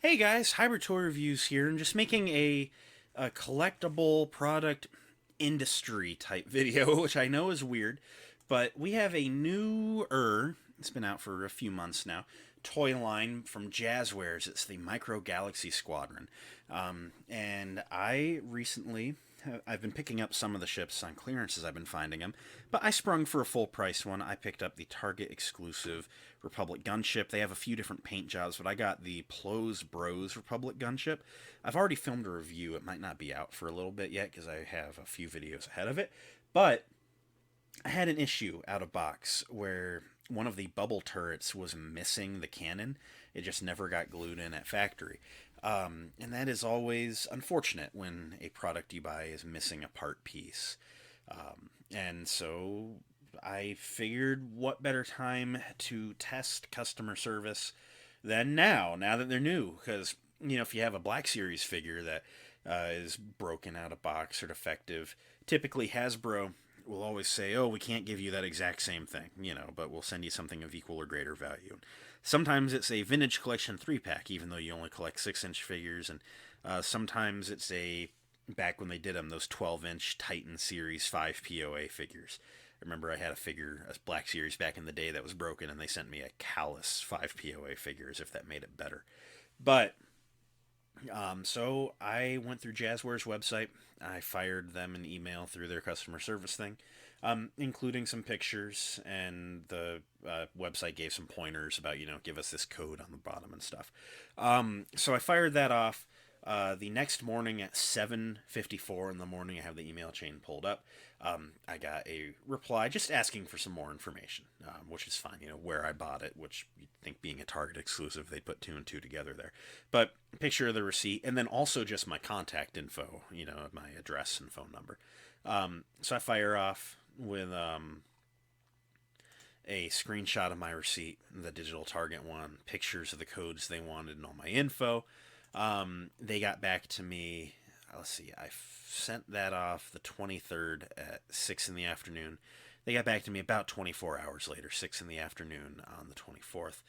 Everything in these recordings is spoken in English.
Hey guys, Hybrid Toy Reviews here, and just making a collectible product industry type video, which I know is weird, but we have a newer, it's been out for a few months now, toy line from Jazzwares. It's the Micro Galaxy Squadron. And I recently I've been picking up some of the ships on clearance as I've been finding them, but I sprung for a full price one. I picked up the Target exclusive Republic gunship. They have a few different paint jobs, but I got the Plo's Bros Republic gunship. I've already filmed a review. It might not be out for a little bit yet because I have a few videos ahead of it, but I had an issue out of box where one of the bubble turrets was missing the cannon. It just never got glued in at factory. And that is always unfortunate when a product you buy is missing a part piece. And so I figured what better time to test customer service than now that they're new. Because, if you have a Black Series figure that is broken out of box or defective, typically Hasbro will always say, "Oh, we can't give you that exact same thing, but we'll send you something of equal or greater value." Sometimes it's a vintage collection 3-pack, even though you only collect 6-inch figures, and sometimes it's back when they did them, those 12-inch Titan Series 5 POA figures. I remember I had a Black Series back in the day that was broken, and they sent me a Callus 5 POA figure as if that made it better. But so I went through Jazzwares website. I fired them an email through their customer service thing, including some pictures, and the website gave some pointers about, give us this code on the bottom and stuff. So I fired that off. The next morning at 7:54 in the morning, I have the email chain pulled up. I got a reply just asking for some more information, which is fine. Where I bought it, which you'd think being a Target exclusive, they'd put two and two together there. But picture of the receipt, and then also just my contact info, my address and phone number. So I fire off with a screenshot of my receipt, the digital Target one, pictures of the codes they wanted, and all my info. They got back to me. Let's see, I sent that off the 23rd at 6 in the afternoon. They got back to me about 24 hours later, 6 in the afternoon on the 24th.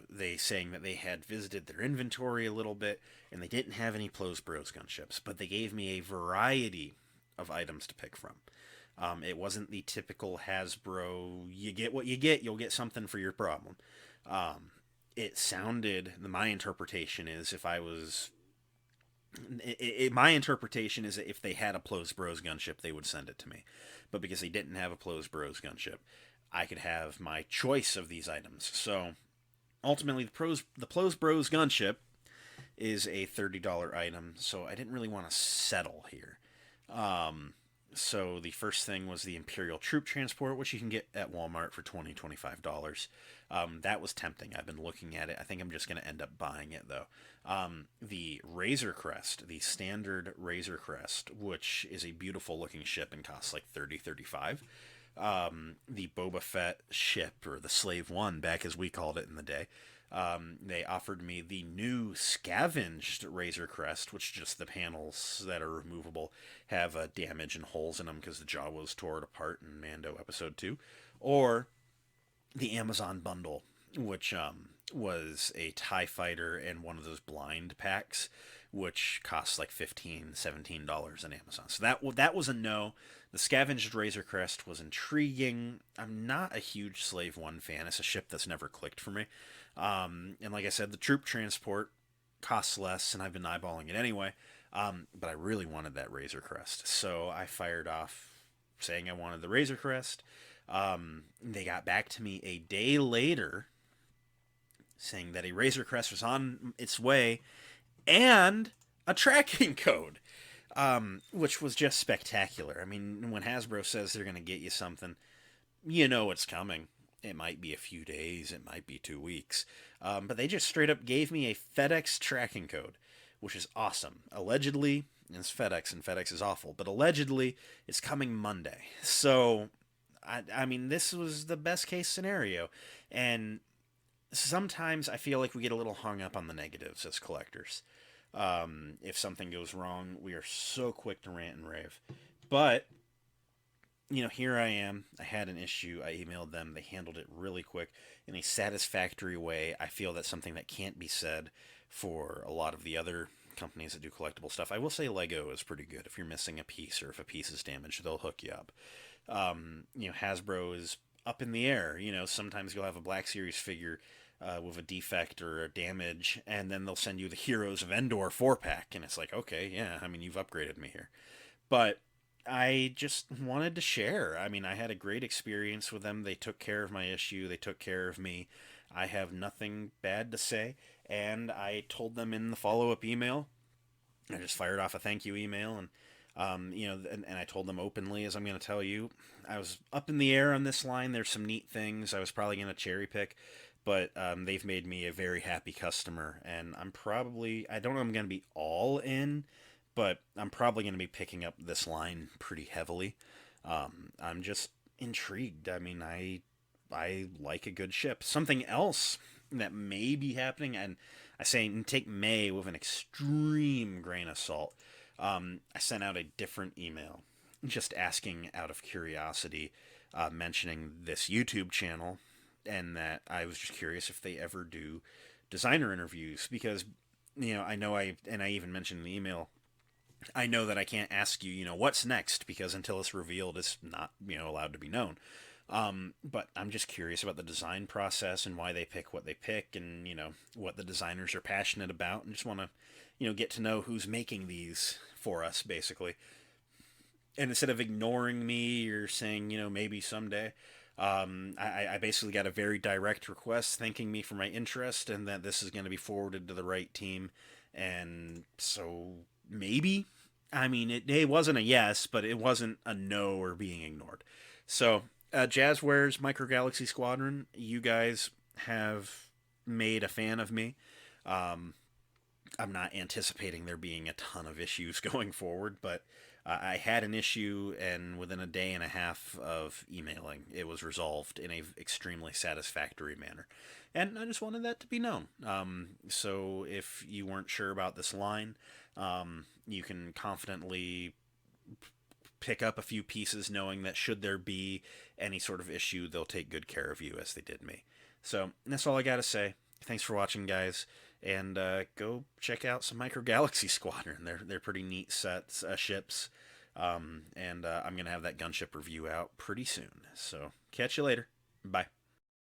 They saying that they had visited their inventory a little bit and they didn't have any Plo's Bros gunships, but they gave me a variety of items to pick from. It wasn't the typical Hasbro, you get what you get, you'll get something for your problem. It sounded, my interpretation is, my interpretation is that if they had a Plo's Bros gunship, they would send it to me. But because they didn't have a Plo's Bros gunship, I could have my choice of these items. So ultimately, the Plo's Bros gunship is a $30 item, so I didn't really want to settle here. So the first thing was the Imperial Troop Transport, which you can get at Walmart for $20-$25. That was tempting. I've been looking at it. I think I'm just going to end up buying it, though. The Razor Crest, the standard Razor Crest, which is a beautiful looking ship and costs like $30-$35. The Boba Fett ship, or the Slave One, back as we called it in the day. They offered me the new scavenged Razor Crest, which just the panels that are removable have damage and holes in them because the jaw was torn apart in Mando Episode 2. Or the Amazon bundle, which was a TIE fighter and one of those blind packs, which costs like $15-$17 on Amazon. So that was a no. The scavenged Razor Crest was intriguing. I'm not a huge Slave One fan. It's a ship that's never clicked for me. And like I said, the troop transport costs less, and I've been eyeballing it anyway. But I really wanted that Razor Crest, so I fired off saying I wanted the Razor Crest. They got back to me a day later saying that a Razor Crest was on its way and a tracking code, which was just spectacular. I mean, when Hasbro says they're going to get you something, you know it's coming. It might be a few days, it might be 2 weeks, but they just straight up gave me a FedEx tracking code, which is awesome. Allegedly, it's FedEx, and FedEx is awful, but allegedly, it's coming Monday. So I mean, this was the best case scenario. And sometimes I feel like we get a little hung up on the negatives as collectors. If something goes wrong, we are so quick to rant and rave. But here I am. I had an issue. I emailed them. They handled it really quick in a satisfactory way. I feel that's something that can't be said for a lot of the other companies that do collectible stuff. I will say Lego is pretty good. If you're missing a piece or if a piece is damaged, they'll hook you up. Hasbro is up in the air. Sometimes you'll have a Black Series figure with a defect or a damage, and then they'll send you the Heroes of Endor 4-pack, and it's like, okay, yeah, I mean, you've upgraded me here. But I just wanted to share. I mean, I had a great experience with them. They took care of my issue, they took care of me. I have nothing bad to say, and I told them in the follow up email. I just fired off a thank you email, and and I told them openly, as I'm going to tell you, I was up in the air on this line. There's some neat things I was probably going to cherry pick, but they've made me a very happy customer, and I don't know, I'm going to be all in, but I'm probably going to be picking up this line pretty heavily. I'm just intrigued. I mean, I like a good ship. Something else that may be happening, and I say take may with an extreme grain of salt. I sent out a different email just asking out of curiosity, mentioning this YouTube channel, and that I was just curious if they ever do designer interviews because I even mentioned in the email, I know that I can't ask you, what's next because until it's revealed, it's not, allowed to be known. But I'm just curious about the design process and why they pick what they pick and, what the designers are passionate about and just want to, get to know who's making these for us, basically. And instead of ignoring me or saying, maybe someday, I basically got a very direct request thanking me for my interest and that this is going to be forwarded to the right team. And so maybe, I mean, it wasn't a yes, but it wasn't a no or being ignored. So, Jazzwares Micro Galaxy Squadron, you guys have made a fan of me. Um, I'm not anticipating there being a ton of issues going forward, but I had an issue, and within a day and a half of emailing, it was resolved in a extremely satisfactory manner. And I just wanted that to be known. So if you weren't sure about this line, you can confidently pick up a few pieces knowing that should there be any sort of issue, they'll take good care of you as they did me. So that's all I got to say. Thanks for watching, guys, and go check out some Micro Galaxy Squadron. They're pretty neat sets ships, and I'm gonna have that gunship review out pretty soon. So catch you later. Bye.